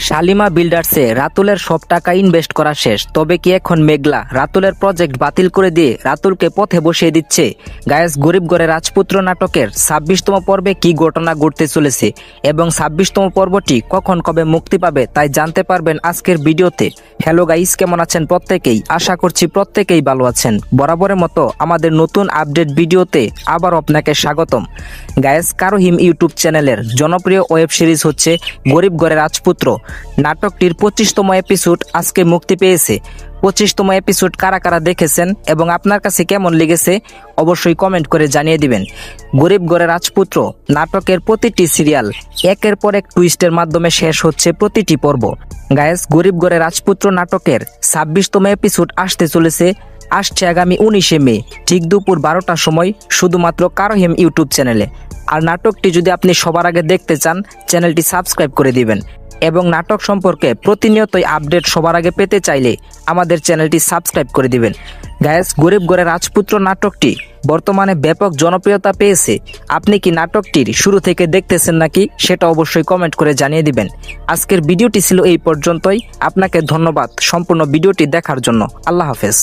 শালিমা বিল্ডার্সে রাতুলের সব টাকা ইনভেস্ট করা শেষ, তবে কি এখন মেঘলা রাতুলের প্রজেক্ট বাতিল করে দিয়ে রাতুলকে পথে বসিয়ে দিচ্ছে? গায়েস, গরিব ঘরে রাজপুত্র নাটকের ২৬তম পর্বে কি ঘটনা ঘটতে চলেছে এবং ২৬তম পর্বটি কখন কবে মুক্তি পাবে তাই জানতে পারবেন আজকের ভিডিওতে। হ্যালো গাইস, কেমন আছেন প্রত্যেকেই? আশা করছি প্রত্যেকেই ভালো আছেন। বরাবরের মতো আমাদের নতুন আপডেট ভিডিওতে আবার আপনাকে স্বাগতম। গায়েস, কারোহিম ইউটিউব চ্যানেলের জনপ্রিয় ওয়েব সিরিজ হচ্ছে গরিব ঘরে রাজপুত্র। নাটকটির ২৫তম এপিসোড আজকে মুক্তি পেয়েছে। ২৫তম এপিসোড কারা কারা দেখেছেন এবং আপনার কাছে কেমন লেগেছে অবশ্যই কমেন্ট করে জানিয়ে দিবেন। গরিব ঘরে রাজপুত্র নাটকের প্রতিটি সিরিয়াল একের পর এক টুইস্টের মাধ্যমে শেষ হচ্ছে প্রতিটি পর্ব। গায়েস, গরিব ঘরে রাজপুত্র নাটকের ২৬তম এপিসোড আসতে চলেছে, আসছে আগামী ১৯শে মে ঠিক দুপুর ১২টার সময় শুধুমাত্র কারোহিম ইউটিউব চ্যানেলে। আর নাটকটি যদি আপনি সবার আগে দেখতে চান চ্যানেলটি সাবস্ক্রাইব করে দিবেন এবং নাটক সম্পর্কে প্রতিনিয়তই আপডেট সবার আগে পেতে চাইলে আমাদের চ্যানেলটি সাবস্ক্রাইব করে দিবেন। গায়েস, গরিব ঘরে রাজপুত্র নাটকটি বর্তমানে ব্যাপক জনপ্রিয়তা পেয়েছে। আপনি কি নাটকটির শুরু থেকে দেখতেছেন নাকি সেটা অবশ্যই কমেন্ট করে জানিয়ে দিবেন। আজকের ভিডিওটি ছিল এই পর্যন্তই। আপনাকে ধন্যবাদ সম্পূর্ণ ভিডিওটি দেখার জন্য। আল্লাহ হাফেজ।